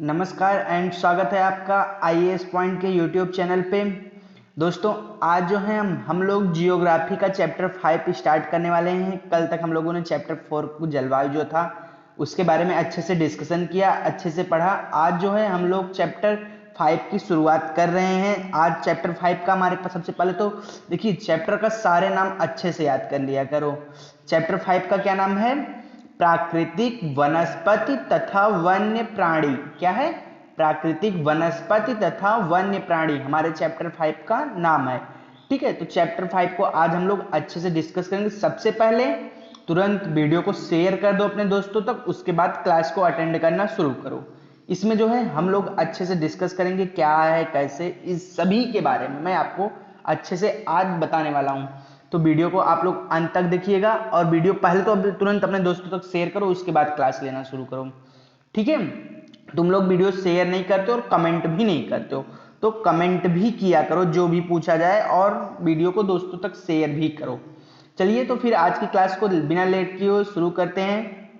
नमस्कार एंड स्वागत है आपका आईएएस पॉइंट के यूट्यूब चैनल पे। दोस्तों आज जो है हम लोग जियोग्राफी का चैप्टर 5 स्टार्ट करने वाले हैं। कल तक हम लोगों ने चैप्टर 4 को जलवायु जो था उसके बारे में अच्छे से डिस्कशन किया, अच्छे से पढ़ा। आज जो है हम लोग चैप्टर 5 की शुरुआत कर रहे हैं। आज चैप्टर 5 का हमारे पास सबसे पहले तो देखिए चैप्टर का सारे नाम अच्छे से याद कर लिया करो। चैप्टर 5 का क्या नाम है? प्राकृतिक वनस्पति तथा वन्य प्राणी। क्या है? प्राकृतिक वनस्पति तथा वन्य प्राणी हमारे चैप्टर 5 का नाम है। ठीक है, तो चैप्टर 5 को आज हम लोग अच्छे से डिस्कस करेंगे। सबसे पहले तुरंत वीडियो को शेयर कर दो अपने दोस्तों तक, उसके बाद क्लास को अटेंड करना शुरू करो। इसमें जो है हम लोग अच्छे से डिस्कस करेंगे क्या है कैसे, इस सभी के बारे में मैं आपको अच्छे से आज बताने वाला हूँ। तो वीडियो को आप लोग अंत तक देखिएगा और वीडियो पहले तो तुरंत अपने दोस्तों तक शेयर करो, उसके बाद क्लास लेना शुरू करो। ठीक है, तुम लोग वीडियो शेयर नहीं करते और कमेंट भी नहीं करते हो, तो कमेंट भी किया करो जो भी पूछा जाए, और वीडियो को दोस्तों तक शेयर भी करो। चलिए तो फिर आज की क्लास को बिना लेट किए शुरू करते हैं।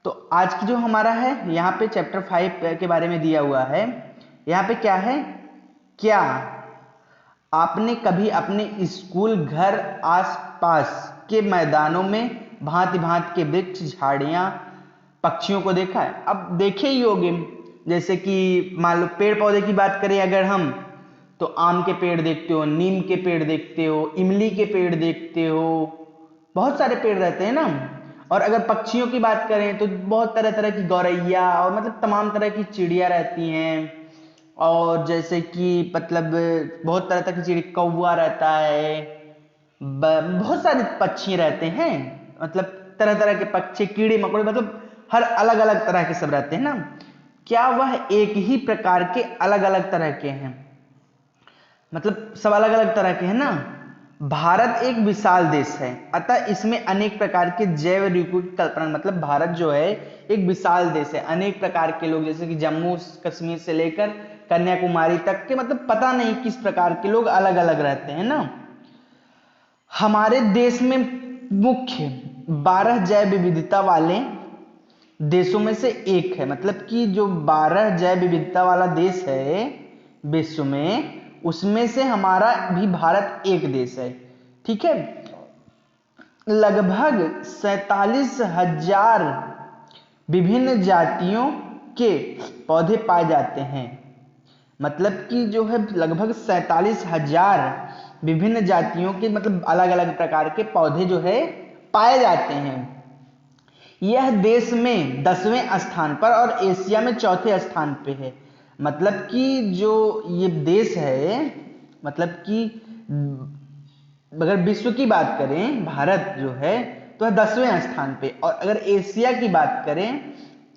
तो आज की जो हमारा है यहाँ पे चैप्टर 5 के बारे में दिया हुआ है। यहाँ पे क्या है? क्या आपने कभी अपने स्कूल घर आसपास के मैदानों में भांति भांति के वृक्ष, झाड़ियां, पक्षियों को देखा है? अब देखे ही होंगे, जैसे कि मान लो पेड़ पौधे की बात करें अगर हम, तो आम के पेड़ देखते हो, नीम के पेड़ देखते हो, इमली के पेड़ देखते हो, बहुत सारे पेड़ रहते हैं ना। और अगर पक्षियों की बात करें तो बहुत तरह तरह की गौरैया और मतलब तमाम तरह की चिड़िया रहती हैं। और जैसे कि मतलब बहुत तरह तरह की चिड़ी, कौवा रहता है, बहुत सारे पक्षी रहते हैं, मतलब तरह तरह के पक्षी, कीड़े मकोड़े, मतलब हर अलग अलग तरह के सब रहते हैं ना। क्या वह एक ही प्रकार के अलग अलग तरह के हैं? मतलब सब अलग अलग तरह के हैं ना। भारत एक विशाल देश है, अतः इसमें अनेक प्रकार के जैव ऋतु की कल्पना, मतलब भारत जो है एक विशाल देश है, अनेक प्रकार के लोग, जैसे कि जम्मू कश्मीर से लेकर कन्याकुमारी तक के, मतलब पता नहीं किस प्रकार के लोग अलग अलग रहते हैं ना। हमारे देश में मुख्य 12 जैव विविधता वाले देशों में से एक है। मतलब कि जो 12 जैव विविधता वाला देश है विश्व में, उसमें से हमारा भी भारत एक देश है। ठीक है, लगभग 47,000 विभिन्न जातियों के पौधे पाए जाते हैं। मतलब कि जो है लगभग 47,000 विभिन्न जातियों के, मतलब अलग अलग प्रकार के पौधे जो है पाए जाते हैं। यह देश में 10वें स्थान पर और एशिया में चौथे स्थान पे है। मतलब कि जो ये देश है, मतलब कि अगर विश्व की बात करें, भारत जो है तो 10वें स्थान पे, और अगर एशिया की बात करें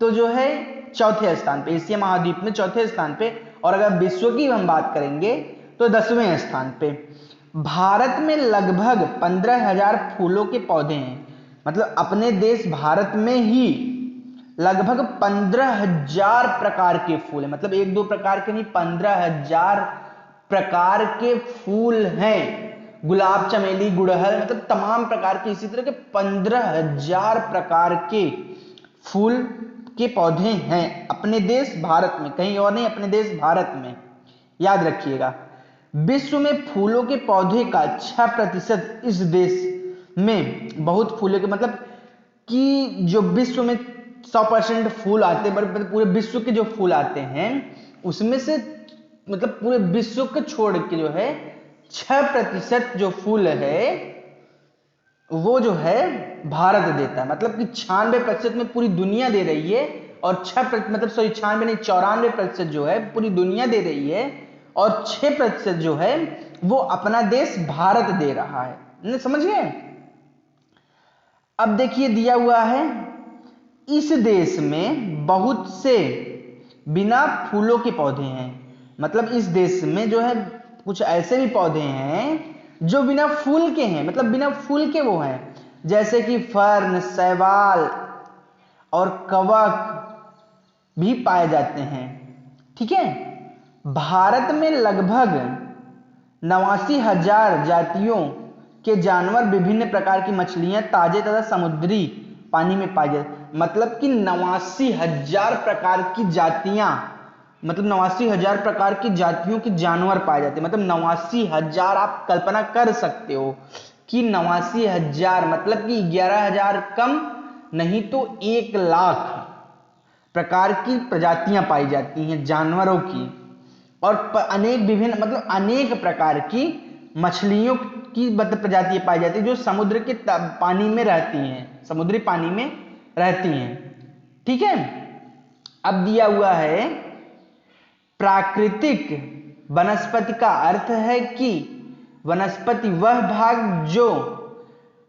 तो जो है चौथे स्थान पे, एशिया महाद्वीप में चौथे स्थान पे, और अगर विश्व की हम बात करेंगे तो 10वें स्थान पे। भारत में लगभग 15,000 फूलों के पौधे हैं। मतलब अपने देश भारत में ही लगभग 15,000 प्रकार के फूल हैं। मतलब एक दो प्रकार के नहीं, 15,000 प्रकार के फूल हैं। गुलाब, चमेली, गुड़हल, मतलब तमाम प्रकार के, इसी तरह के 15,000 प्रकार के फूल के पौधे हैं अपने देश भारत में, कहीं और नहीं, अपने देश भारत में। याद रखिएगा, विश्व में फूलों के पौधे का 6% इस देश में बहुत फूलों के, मतलब कि जो विश्व में 100% फूल आते हैं, पूरे विश्व के जो फूल आते हैं उसमें से, मतलब पूरे विश्व को छोड़ के जो है 6% जो फूल है वो जो है भारत देता है। मतलब कि 96% में पूरी दुनिया दे रही है, और 6%, मतलब सॉरी 96 नहीं, 94% जो है पूरी दुनिया दे रही है, और 6% जो है वो अपना देश भारत दे रहा है। समझ गए? अब देखिए दिया हुआ है, इस देश में बहुत से बिना फूलों के पौधे हैं। मतलब इस देश में जो है कुछ ऐसे भी पौधे हैं जो बिना फूल के हैं, मतलब बिना फूल के वो हैं, जैसे कि फर्न, शैवाल और कवक भी पाए जाते हैं। ठीक है, भारत में लगभग 89,000 जातियों के जानवर, विभिन्न प्रकार की मछलियां ताजे तथा समुद्री पानी में पाए जाते। मतलब कि 89,000 प्रकार की जातियां, मतलब 89,000 प्रकार की जातियों के जानवर पाए जाते हैं। मतलब 89,000, आप कल्पना कर सकते हो कि 89,000 मतलब कि 11,000 कम नहीं तो 1,00,000 प्रकार की प्रजातियां पाई जाती हैं जानवरों की। और अनेक विभिन्न मतलब अनेक प्रकार की मछलियों की मतलब प्रजातियां पाई जाती है जो समुद्र के पानी में रहती हैं, समुद्री पानी में रहती हैं। ठीक है, अब दिया हुआ है प्राकृतिक वनस्पति का अर्थ है कि वनस्पति वह भाग जो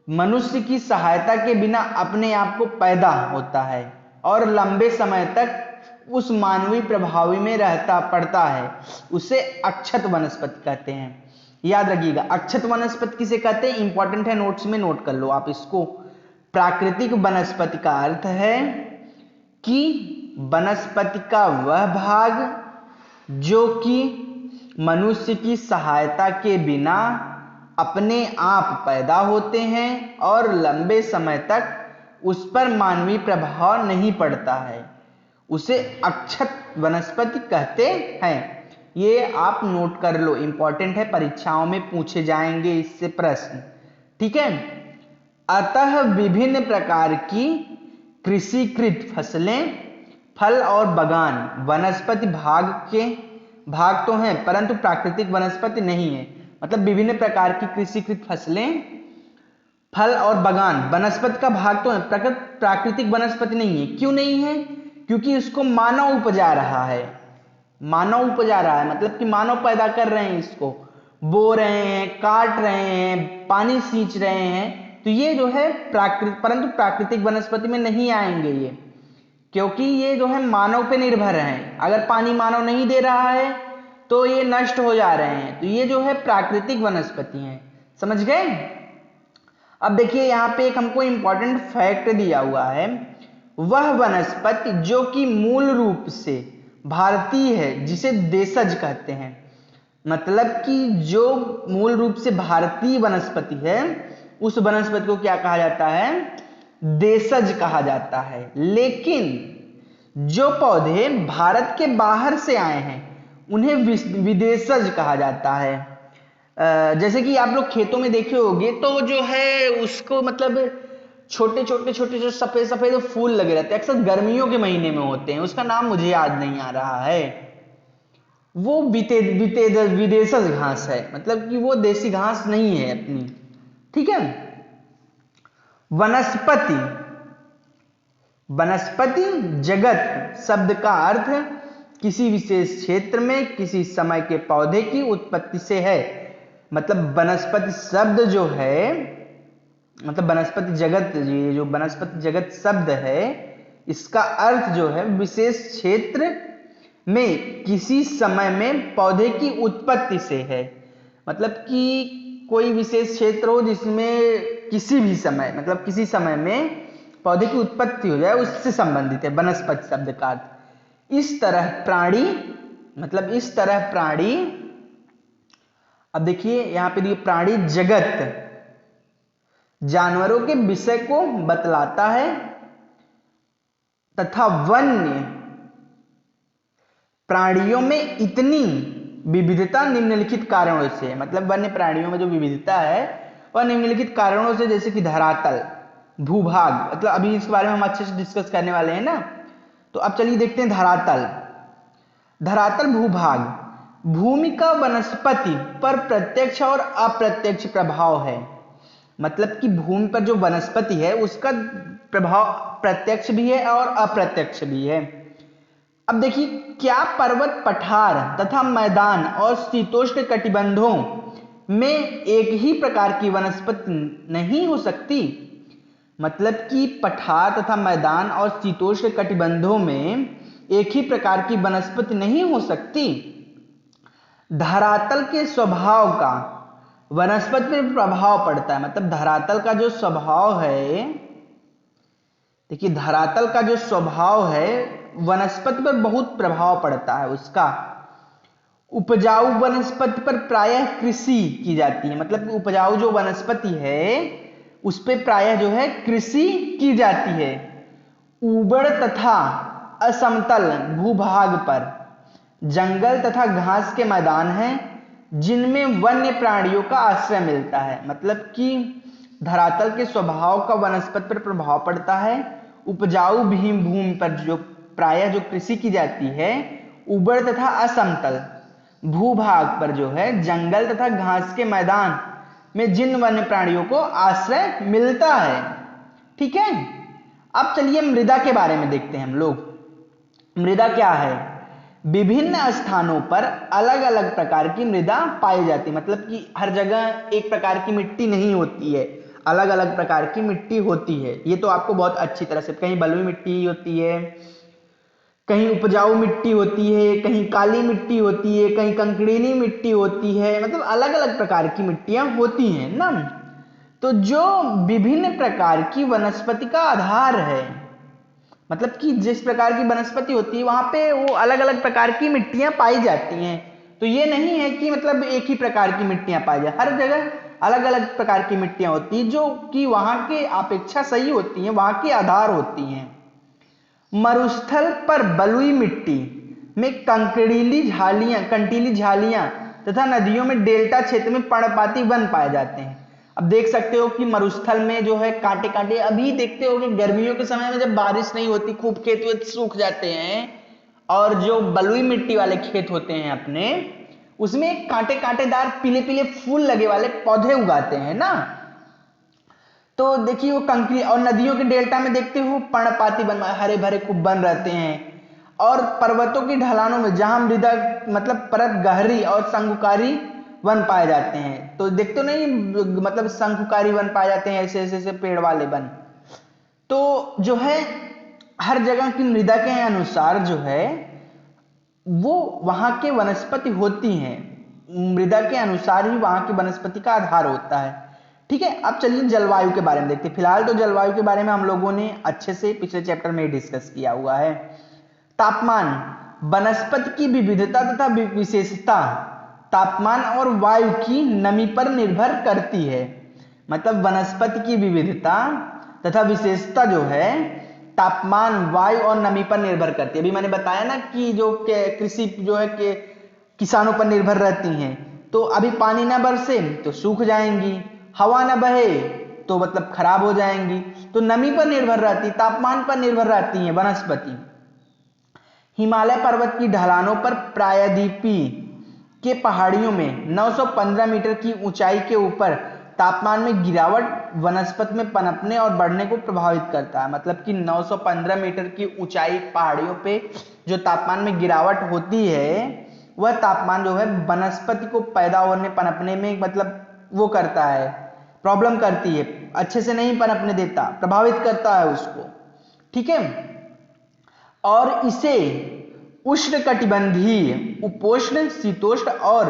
मनुष्य की सहायता के बिना अपने आप को पैदा होता है और लंबे समय तक उस मानवीय प्रभाव में रहता पड़ता है, उसे अक्षत वनस्पति कहते हैं। याद रखिएगा, अक्षत वनस्पति किसे कहते हैं, इंपॉर्टेंट है, नोट्स में नोट कर लो आप इसको। प्राकृतिक वनस्पति का अर्थ है कि वनस्पति का वह भाग जो कि मनुष्य की सहायता के बिना अपने आप पैदा होते हैं और लंबे समय तक उस पर मानवीय प्रभाव नहीं पड़ता है, उसे अक्षत वनस्पति कहते हैं। ये आप नोट कर लो, इंपॉर्टेंट है, परीक्षाओं में पूछे जाएंगे इससे प्रश्न। ठीक है, अतः विभिन्न प्रकार की कृषिकृत फसलें, फल और बागान वनस्पति भाग तो हैं परंतु प्राकृतिक वनस्पति नहीं है। मतलब विभिन्न प्रकार की कृषिकृत फसलें, फल और बागान वनस्पति का भाग तो है, प्राकृतिक वनस्पति नहीं है। क्यों नहीं है? क्योंकि इसको मानव उपजा रहा है, मानव उपजा रहा है, मतलब कि मानव पैदा कर रहे हैं, इसको बो रहे हैं, काट रहे हैं, पानी सींच रहे हैं, तो ये जो है परंतु प्राकृतिक वनस्पति में नहीं आएंगे ये, क्योंकि ये जो है मानव पे निर्भर हैं। अगर पानी मानव नहीं दे रहा है तो ये नष्ट हो जा रहे हैं, तो ये जो है प्राकृतिक वनस्पति हैं। समझ गए? अब देखिए यहाँ पे एक हमको इंपॉर्टेंट फैक्ट दिया हुआ है, वह वनस्पति जो कि मूल रूप से भारतीय है जिसे देशज कहते हैं। मतलब कि जो मूल रूप से भारतीय वनस्पति है उस वनस्पति को क्या कहा जाता है, देशज कहा जाता है। लेकिन जो पौधे भारत के बाहर से आए हैं उन्हें विदेशज कहा जाता है। जैसे कि आप लोग खेतों में देखे होंगे तो जो है उसको मतलब छोटे छोटे जो सफेद सफेद फूल लगे रहते हैं, अक्सर गर्मियों के महीने में होते हैं, उसका नाम मुझे याद नहीं आ रहा है, वो विदेशज घास है, मतलब कि वो देसी घास नहीं है अपनी। ठीक है, वनस्पति जगत शब्द का अर्थ किसी विशेष क्षेत्र में किसी समय के पौधे की उत्पत्ति से है। मतलब वनस्पति शब्द जो है, मतलब वनस्पति जगत, ये जो वनस्पति जगत शब्द है इसका अर्थ जो है विशेष क्षेत्र में किसी समय में पौधे की उत्पत्ति से है। मतलब कि कोई विशेष क्षेत्र हो जिसमें किसी भी समय, मतलब किसी समय में पौधे की उत्पत्ति हो जाए, उससे संबंधित है वनस्पति शब्द का अर्थ। इस तरह प्राणी, मतलब इस तरह प्राणी, अब देखिए यहां पे प्राणी जगत जानवरों के विषय को बतलाता है तथा वन्य प्राणियों में इतनी विविधता निम्नलिखित कारणों से, मतलब वन्य प्राणियों में जो विविधता है वह निम्नलिखित कारणों से, जैसे कि धरातल, भूभाग, मतलब अभी इसके बारे में हम अच्छे से डिस्कस करने वाले हैं ना। तो अब चलिए देखते हैं धरातल भूभाग, भूमि का वनस्पति पर प्रत्यक्ष और अप्रत्यक्ष प्रभाव है। मतलब कि भूमि पर जो वनस्पति है उसका प्रभाव प्रत्यक्ष भी है और अप्रत्यक्ष भी है। अब देखिए, क्या पर्वत, पठार तथा मैदान और शीतोष्ण कटिबंधों में एक ही प्रकार की वनस्पति नहीं हो सकती? मतलब कि पठार तथा मैदान और शीतोष्ण कटिबंधों में एक ही प्रकार की वनस्पति नहीं हो सकती। धरातल के स्वभाव का वनस्पति पर प्रभाव पड़ता है। मतलब धरातल का जो स्वभाव है, देखिए धरातल का जो स्वभाव है वनस्पति पर बहुत प्रभाव पड़ता है उसका। उपजाऊ वनस्पति पर प्रायः कृषि की जाती है। मतलब उपजाऊ जो वनस्पति है उस पे प्रायः जो है कृषि की जाती है। ऊबड़ तथा असमतल भूभाग पर जंगल तथा घास के मैदान हैं जिनमें वन्य प्राणियों का आश्रय मिलता है। मतलब कि धरातल के स्वभाव का वनस्पति पर प्रभाव पड़ता है। उपजाऊ भूमि पर जो प्रायः जो कृषि की जाती है, ऊबड़ तथा असमतल भूभाग पर जो है जंगल तथा घास के मैदान में जिन वन्य प्राणियों को आश्रय मिलता है। ठीक है, अब चलिए मृदा के बारे में देखते हैं हम लोग। मृदा क्या है? विभिन्न स्थानों पर अलग अलग प्रकार की मृदा पाई जाती है। मतलब कि हर जगह एक प्रकार की मिट्टी नहीं होती है, अलग अलग प्रकार की मिट्टी होती है। ये तो आपको बहुत अच्छी तरह से, कहीं बलुई मिट्टी होती है, कहीं उपजाऊ मिट्टी होती है, कहीं काली मिट्टी होती है, कहीं कंकड़ीली मिट्टी होती है। मतलब अलग अलग प्रकार की मिट्टियां होती हैं ना। तो जो विभिन्न प्रकार की वनस्पति का आधार है, मतलब कि जिस प्रकार की वनस्पति होती है वहां पे वो अलग अलग प्रकार की मिट्टियां पाई जाती हैं। तो ये नहीं है कि मतलब एक ही प्रकार की मिट्टियां पाई जाए, हर जगह अलग अलग प्रकार की मिट्टियां होती हैं जो कि वहां के अपेक्षा सही होती हैं, वहां के आधार होती हैं। मरुस्थल पर बलुई मिट्टी में कंटीली झालियां तथा नदियों में डेल्टा क्षेत्र में पर्णपाती वन पाए जाते हैं। अब देख सकते हो कि मरुस्थल में जो है कांटे कांटे, अभी देखते हो कि गर्मियों के समय में जब बारिश नहीं होती खूब खेत वेत सूख जाते हैं, और जो बलुई मिट्टी वाले खेत होते हैं अपने, उसमें कांटे कांटेदार पीले पीले फूल लगे वाले पौधे उगाते हैं ना। तो देखिए वो कंकरी, और नदियों के डेल्टा में देखते हो पर्णपाती वन, हरे भरे खूब बन रहते हैं। और पर्वतों की ढलानों में जहां मृदा मतलब परत गहरी और शंकुकारी वन पाए जाते हैं। तो देखते नहीं, मतलब शंकुकारी वन पाए जाते हैं, ऐसे ऐसे ऐसे पेड़ वाले वन। तो जो है हर जगह की मृदा के अनुसार जो है वो वहां के वनस्पति होती हैं, मृदा के अनुसार ही वहां की वनस्पति का आधार होता है। ठीक है, अब चलिए जलवायु के बारे में देखते हैं। फिलहाल तो जलवायु के बारे में हम लोगों ने अच्छे से पिछले चैप्टर में डिस्कस किया हुआ है। तापमान वनस्पति की विविधता तथा विशेषता तापमान और वायु की नमी पर निर्भर करती है। मतलब वनस्पति की विविधता तथा विशेषता जो है तापमान, वायु और नमी पर निर्भर करती है। अभी मैंने बताया ना कि जो कृषि जो है कि किसानों पर निर्भर रहती हैं। तो अभी पानी ना बरसे तो सूख जाएंगी, हवा ना बहे तो मतलब खराब हो जाएंगी। तो नमी पर निर्भर रहती, तापमान पर निर्भर रहती है वनस्पति। हिमालय पर्वत की ढलानों पर प्रायद्वीपी के पहाड़ियों में 915 मीटर की ऊंचाई के ऊपर तापमान में गिरावट वनस्पति में पनपने और बढ़ने को प्रभावित करता है। मतलब कि 915 मीटर की ऊंचाई पहाड़ियों पे जो तापमान में गिरावट होती है, वह तापमान जो है वनस्पति को पैदा होने पनपने में मतलब वो करता है, प्रॉब्लम करती है, अच्छे से नहीं पनपने देता, प्रभावित करता है उसको। ठीक है, और इसे उष्णकटिबंधीय, उपोष्ण, शीतोष्ण और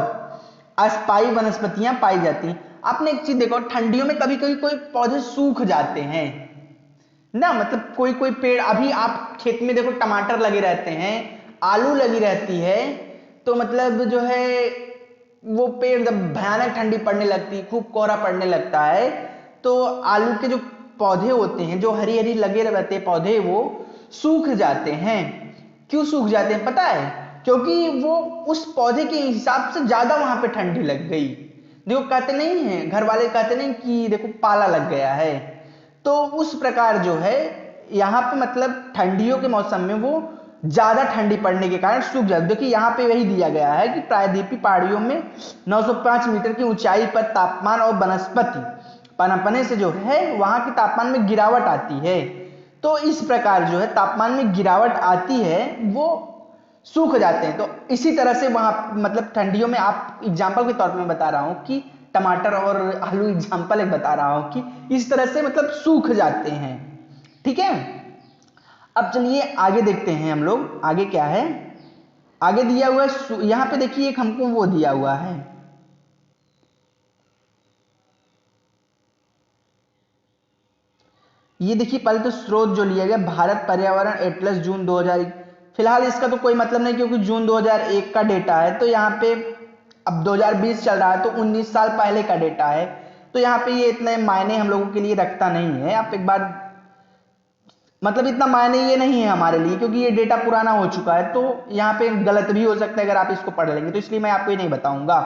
अस्थायी वनस्पतियां पाई जाती हैं। आपने एक चीज देखो, ठंडियों में कभी कभी कोई पौधे सूख जाते हैं ना। मतलब कोई कोई पेड़, अभी आप खेत में देखो टमाटर लगे रहते हैं, आलू लगी रहती है, तो मतलब जो है वो पेड़ जब भयानक ठंडी पड़ने लगती, खूब कोहरा पड़ने लगता है, तो आलू के जो पौधे होते हैं, जो हरी हरी लगे रहते हैं पौधे, वो सूख जाते हैं। क्यों सूख जाते हैं पता है? क्योंकि वो उस पौधे के हिसाब से ज्यादा वहां पे ठंडी लग गई। देखो कहते नहीं है, घर वाले कहते नहीं कि देखो पाला लग गया है। तो उस प्रकार जो है यहाँ पे मतलब ठंडियों के मौसम में वो ज्यादा ठंडी पड़ने के कारण सूख जाते। देखिए यहाँ पे वही दिया गया है कि प्रायद्वीपीय पहाड़ियों में 905 मीटर की ऊंचाई पर तापमान और वनस्पति पनपने से जो है वहां के तापमान में गिरावट आती है। तो इस प्रकार जो है तापमान में गिरावट आती है, वो सूख जाते हैं। तो इसी तरह से वहां मतलब ठंडियों में, आप एग्जाम्पल के तौर पे मैं बता रहा हूं कि टमाटर और आलू एग्जाम्पल एक बता रहा हूं कि इस तरह से मतलब सूख जाते हैं। ठीक है, अब चलिए आगे देखते हैं हम लोग, आगे क्या है। आगे दिया हुआ है, यहां पे देखिए एक हमको वो दिया हुआ है, ये देखिए पहले तो स्रोत जो लिया गया भारत पर्यावरण एटलस जून 2001। फिलहाल इसका तो कोई मतलब नहीं क्योंकि जून 2001 का डेटा है। तो यहाँ पे अब 2020 चल रहा है तो 19 साल पहले का डेटा है। तो यहाँ पे ये इतने मायने हम लोगों के लिए रखता नहीं है। आप एक बार मतलब इतना मायने ये नहीं है हमारे लिए, क्योंकि ये डेटा पुराना हो चुका है, तो यहाँ पे गलत भी हो सकता है अगर आप इसको पढ़ लेंगे, तो इसलिए मैं आपको ये नहीं बताऊंगा,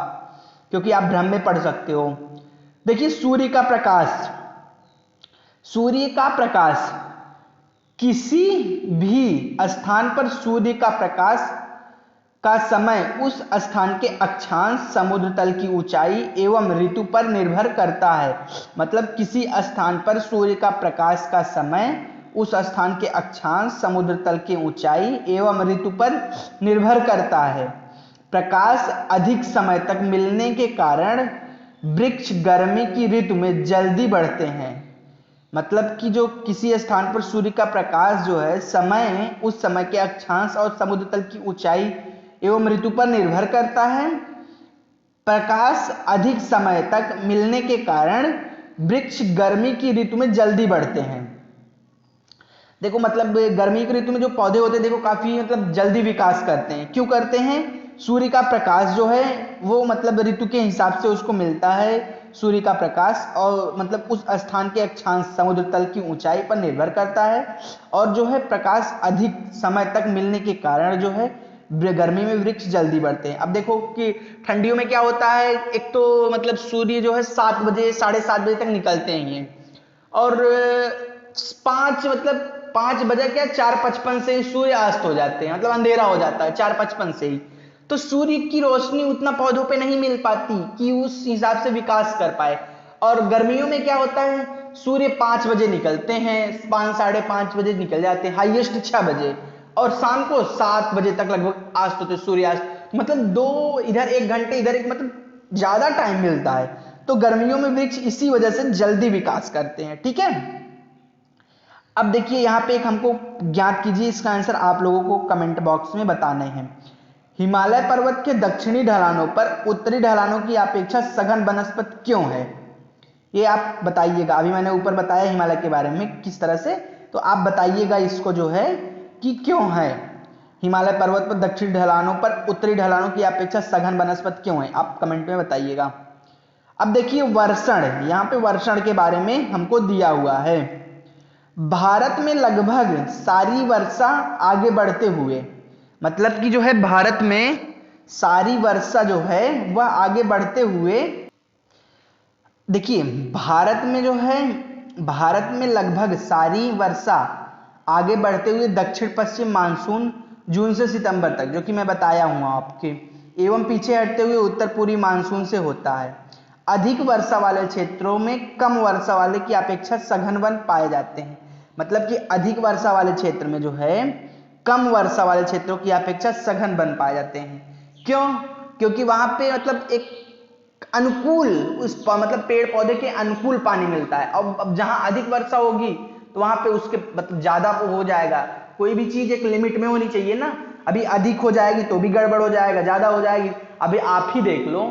क्योंकि आप भ्रम में पढ़ सकते हो। देखिए सूर्य का प्रकाश, सूर्य का प्रकाश, किसी भी स्थान पर सूर्य का प्रकाश का समय उस स्थान के अक्षांश, समुद्र तल की ऊंचाई एवं ऋतु पर निर्भर करता है। मतलब किसी स्थान पर सूर्य का प्रकाश का समय उस स्थान के अक्षांश, समुद्र तल की ऊंचाई एवं ऋतु पर निर्भर करता है। प्रकाश अधिक समय तक मिलने के कारण वृक्ष गर्मी की ऋतु में जल्दी बढ़ते हैं। मतलब कि जो किसी स्थान पर सूर्य का प्रकाश जो है समय, उस समय के अक्षांश और समुद्र तल की ऊंचाई एवं ऋतु पर निर्भर करता है। प्रकाश अधिक समय तक मिलने के कारण वृक्ष गर्मी की ऋतु में जल्दी बढ़ते हैं। देखो मतलब गर्मी की ऋतु में जो पौधे होते हैं देखो काफी मतलब जल्दी विकास करते हैं। क्यों करते हैं? सूर्य का प्रकाश जो है वो मतलब ऋतु के हिसाब से उसको मिलता है सूर्य का प्रकाश, और मतलब उस स्थान के अक्षांश, समुद्र तल की ऊंचाई पर निर्भर करता है। और जो है प्रकाश अधिक समय तक मिलने के कारण जो है गर्मी में वृक्ष जल्दी बढ़ते हैं। अब देखो कि ठंडियों में क्या होता है, एक तो मतलब सूर्य जो है 7 बजे 7:30 बजे तक निकलते हैं ये, और 5 मतलब 5 बजे क्या 4:55 से सूर्य अस्त हो जाते हैं, मतलब अंधेरा हो जाता है 4:55 से ही। तो सूर्य की रोशनी उतना पौधों पे नहीं मिल पाती कि उस हिसाब से विकास कर पाए। और गर्मियों में क्या होता है, सूर्य 5 बजे निकलते हैं, 5 साढ़े 5 बजे निकल जाते हैं, हाईएस्ट 6 बजे, और शाम को 7 बजे तक लगभग अस्त होते, सूर्यास्त। मतलब 2 इधर 1 घंटे इधर एक, मतलब ज्यादा टाइम मिलता है। तो गर्मियों में वृक्ष इसी वजह से जल्दी विकास करते हैं। ठीक है, अब देखिए यहाँ पे एक हमको ज्ञात कीजिए, इसका आंसर आप लोगों को कमेंट बॉक्स में बताने हैं। हिमालय पर्वत के दक्षिणी ढलानों पर उत्तरी ढलानों की अपेक्षा सघन वनस्पति क्यों है? ये आप बताइएगा। अभी मैंने ऊपर बताया हिमालय के बारे में किस तरह से, तो आप बताइएगा इसको जो है कि क्यों है हिमालय पर्वत पर दक्षिणी ढलानों पर उत्तरी ढलानों की अपेक्षा सघन वनस्पति क्यों है, आप कमेंट में बताइएगा। अब देखिए वर्षण, यहाँ पे वर्षण के बारे में हमको दिया हुआ है। भारत में लगभग सारी वर्षा आगे बढ़ते हुए, मतलब कि जो है भारत में सारी वर्षा जो है वह आगे बढ़ते हुए, देखिए भारत में जो है, भारत में लगभग सारी वर्षा आगे बढ़ते हुए दक्षिण पश्चिम मानसून जून से सितंबर तक, जो कि मैं बताया हूं आपके, एवं पीछे हटते हुए उत्तर पूर्वी मानसून से होता है। अधिक वर्षा वाले क्षेत्रों में कम वर्षा वाले की अपेक्षा सघन वन पाए जाते हैं। मतलब कि अधिक वर्षा वाले क्षेत्र में जो है कम वर्षा वाले क्षेत्रों की अपेक्षा सघन वन पाए जाते हैं। क्यों? क्योंकि वहां पे मतलब एक अनुकूल उस मतलब पेड़ पौधे के अनुकूल पानी मिलता है। अब जहां अधिक वर्षा होगी तो वहां पे उसके मतलब ज्यादा हो जाएगा। कोई भी चीज एक लिमिट में होनी चाहिए ना, अभी अधिक हो जाएगी तो भी गड़बड़ हो जाएगा, ज्यादा हो जाएगी। अभी आप ही देख लो,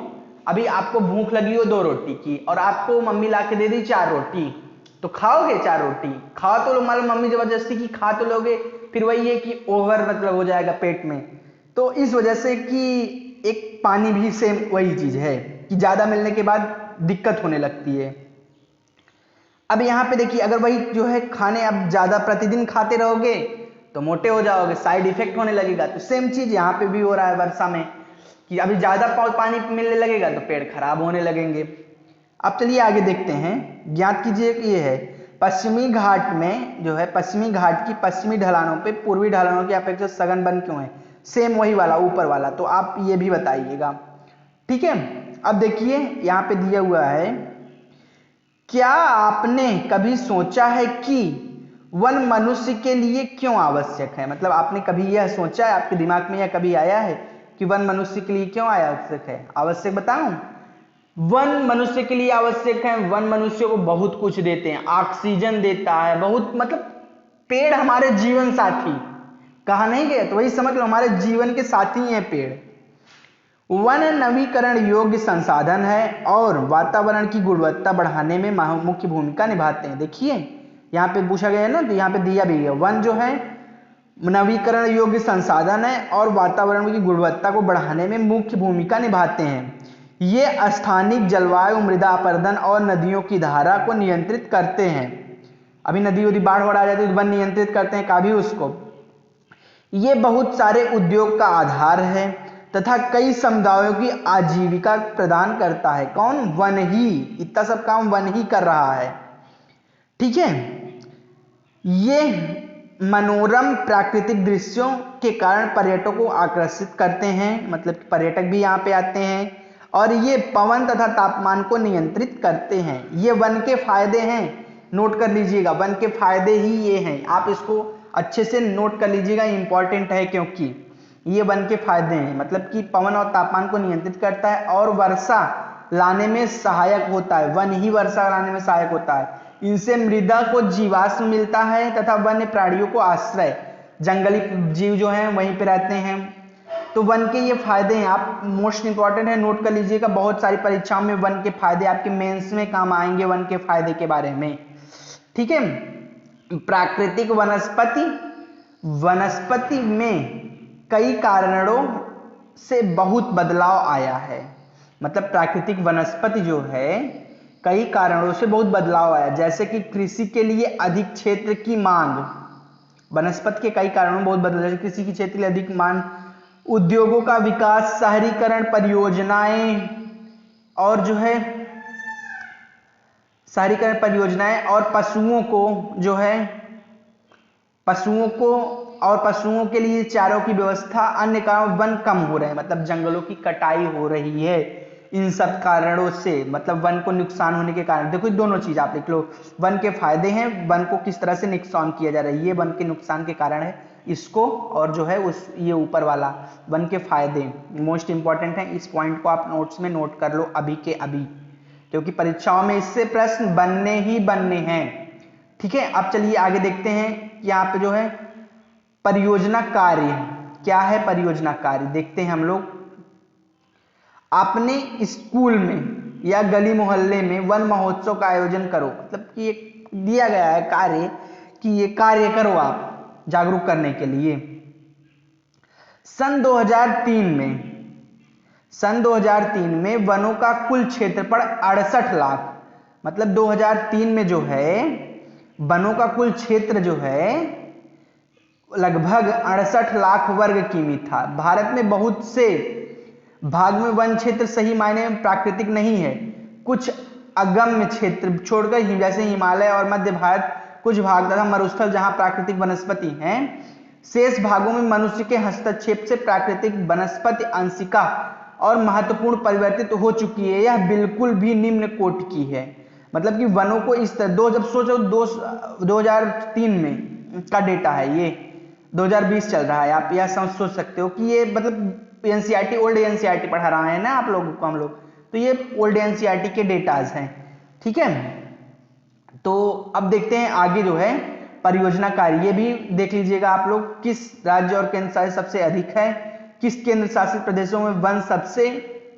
अभी आपको भूख लगी हो 2 रोटी की और आपको मम्मी ला के दे दी 4 रोटी, तो खाओगे 4 रोटी? खा तो लो, मतलब मम्मी जबरदस्ती की खा तो लोगे, फिर वही है कि ओवर मतलब हो जाएगा पेट में। तो इस वजह से कि एक पानी भी सेम वही चीज है कि ज्यादा मिलने के बाद दिक्कत होने लगती है। अब यहाँ पे देखिए अगर वही जो है खाने अब ज्यादा प्रतिदिन खाते रहोगे तो मोटे हो जाओगे, साइड इफेक्ट होने लगेगा। तो सेम चीज यहाँ पे भी हो रहा है वर्षा में कि अभी ज्यादा पानी मिलने लगेगा तो पेड़ खराब होने लगेंगे। अब चलिए आगे देखते हैं, ज्ञात कीजिए कि ये है पश्चिमी घाट में जो है, पश्चिमी घाट की पश्चिमी ढलानों पे पूर्वी ढलानों की अपेक्षा सघन वन क्यों है? सेम वही वाला ऊपर वाला, तो आप ये भी बताइएगा। ठीक है, अब देखिए यहाँ पे दिया हुआ है, क्या आपने कभी सोचा है कि वन मनुष्य के लिए क्यों आवश्यक है? मतलब आपने कभी यह सोचा है, आपके दिमाग में यह कभी आया है कि वन मनुष्य के लिए क्यों आवश्यक है? आवश्यक बताऊं, वन मनुष्य के लिए आवश्यक है। वन मनुष्य को बहुत कुछ देते हैं, ऑक्सीजन देता है बहुत, मतलब पेड़ हमारे जीवन साथी कहा नहीं गया, तो वही समझ लो हमारे जीवन के साथी हैं पेड़। वन नवीकरण योग्य संसाधन है और वातावरण की गुणवत्ता बढ़ाने में मुख्य भूमिका निभाते हैं। देखिए यहाँ पे पूछा गया है ना, तो यहाँ पे दिया भी है, वन जो है नवीकरण योग्य संसाधन है और वातावरण की गुणवत्ता को बढ़ाने में मुख्य भूमिका निभाते हैं। ये स्थानिक जलवायु, मृदा अपरदन और नदियों की धारा को नियंत्रित करते हैं। अभी नदी उदी बाढ़ आ जाती है तो वन नियंत्रित करते हैं कभी उसको। ये बहुत सारे उद्योग का आधार है तथा कई समुदायों की आजीविका प्रदान करता है। कौन? वन ही। इतना सब काम वन ही कर रहा है। ठीक है। ये मनोरम प्राकृतिक दृश्यों के कारण पर्यटकों को आकर्षित करते हैं, मतलब पर्यटक भी यहाँ पे आते हैं। और ये पवन तथा तापमान को नियंत्रित करते हैं। ये वन के फायदे हैं, नोट कर लीजिएगा, वन के फायदे ही ये हैं। आप इसको अच्छे से नोट कर लीजिएगा, इंपॉर्टेंट है क्योंकि ये वन के फायदे हैं। मतलब कि पवन और तापमान को नियंत्रित करता है और वर्षा लाने में सहायक होता है। वन ही वर्षा लाने में सहायक होता है। इनसे मृदा को जीवाश्म मिलता है तथा वन्य प्राणियों को आश्रय, जंगली जीव जो हैं वहीं पे रहते हैं। तो वन के ये फायदे हैं, आप मोस्ट इंपॉर्टेंट है, नोट कर लीजिएगा। बहुत सारी परीक्षाओं में वन के फायदे आपके मेंस में काम आएंगे, वन के फायदे के बारे में। ठीक है। प्राकृतिक वनस्पति में कई कारणों से बहुत बदलाव आया है। मतलब प्राकृतिक वनस्पति जो है कई कारणों से बहुत बदलाव आया, जैसे कि कृषि के लिए अधिक क्षेत्र की मांग, वनस्पति के कई कारणों में बहुत बदलाव, जैसे कृषि के क्षेत्र के लिए अधिक मांग, उद्योगों का विकास, शहरीकरण परियोजनाएं और जो है शहरीकरण परियोजनाएं और पशुओं के लिए चारों की व्यवस्था, अन्य कारण वन कम हो रहे हैं। मतलब जंगलों की कटाई हो रही है इन सब कारणों से, मतलब वन को नुकसान होने के कारण। देखो दोनों चीज आप लिख लो, वन के फायदे हैं, वन को किस तरह से नुकसान किया जा रहा है, ये वन के नुकसान के कारण है इसको, और जो है उस ये ऊपर वाला वन के फायदे मोस्ट इंपॉर्टेंट है। इस पॉइंट को आप नोट्स में नोट कर लो अभी के अभी, क्योंकि परीक्षाओं में इससे प्रश्न बनने ही बनने हैं। ठीक है। अब चलिए आगे देखते हैं। यहाँ पे जो है परियोजना कार्य, क्या है परियोजना कार्य देखते हैं हम लोग। अपने स्कूल में या गली मोहल्ले में वन महोत्सव का आयोजन करो। मतलब कि एक दिया गया है कार्य कि ये कार्य करो आप जागरूक करने के लिए। सन 2003 में वनों का कुल क्षेत्रफल 68 लाख, मतलब 2003 में जो है वनों का कुल क्षेत्र जो है लगभग 68 लाख वर्ग किमी था। भारत में बहुत से भाग में वन क्षेत्र सही मायने में प्राकृतिक नहीं है। कुछ अगम्य क्षेत्र छोड़कर जैसे हिमालय और मध्य भारत, कुछ भाग तथा मरुस्थल जहां प्राकृतिक वनस्पति हैं। शेष भागों में मनुष्य के हस्तक्षेप से प्राकृतिक वनस्पति अंशिका और महत्वपूर्ण परिवर्तित हो चुकी है। यह बिल्कुल भी निम्न कोटि की है। मतलब कि वनों को इस तरह जब सोचो 2003 में का डेटा है, ये 2020 चल रहा है, आप यह सोच सकते हो कि ये मतलब एनसीईआरटी ओल्ड एनसीईआरटी पढ़ा रहा है ना आप लोगों को हम लोग, तो ये ओल्ड एनसीईआरटी के डेटाज हैं। ठीक है। तो अब देखते हैं आगे जो है परियोजना कार्य, ये भी देख लीजिएगा आप लोग, किस राज्य और केंद्र शासित सबसे अधिक है, किस केंद्र शासित प्रदेशों में वन सबसे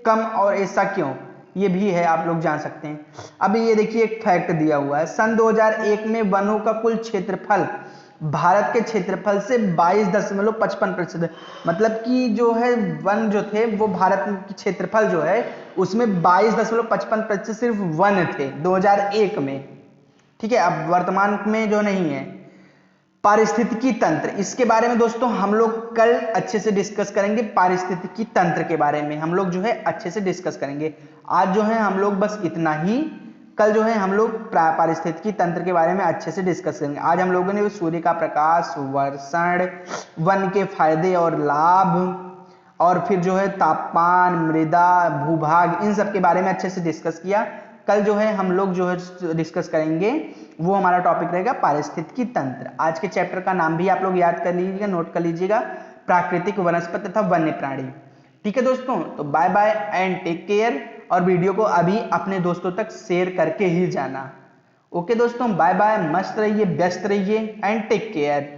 कम और ऐसा क्यों, ये भी है आप लोग जान सकते हैं। अभी ये देखिए एक फैक्ट दिया हुआ है, सन 2001 में वनों का कुल क्षेत्रफल भारत के क्षेत्रफल से 22.55%, मतलब कि जो है वन जो थे वो भारत के क्षेत्रफल जो है उसमें 22.55% सिर्फ वन थे 2001 में। ठीक है। अब वर्तमान में जो नहीं है। पारिस्थितिकी तंत्र, इसके बारे में दोस्तों हम लोग कल अच्छे से डिस्कस करेंगे। पारिस्थितिकी तंत्र के बारे में हम लोग जो है अच्छे से डिस्कस करेंगे। आज जो है हम लोग बस इतना ही, कल जो है हम लोग पारिस्थितिकी तंत्र के बारे में अच्छे से डिस्कस करेंगे। आज हम लोगों ने सूर्य का प्रकाश, वर्षण, वन के फायदे और लाभ, और फिर जो है तापमान, मृदा, भूभाग, इन सब के बारे में अच्छे से डिस्कस किया। कल जो है हम लोग जो है डिस्कस करेंगे, वो हमारा टॉपिक रहेगा पारिस्थितिकी तंत्र। आज के चैप्टर का नाम भी आप लोग याद कर लीजिएगा, नोट कर लीजिएगा, प्राकृतिक वनस्पति तथा वन्य प्राणी। ठीक है दोस्तों, तो bye bye and take care, और वीडियो को अभी अपने दोस्तों तक शेयर करके ही जाना। ओके दोस्तों, बाय बाय, मस्त रहिए, व्यस्त रहिए एंड टेक केयर।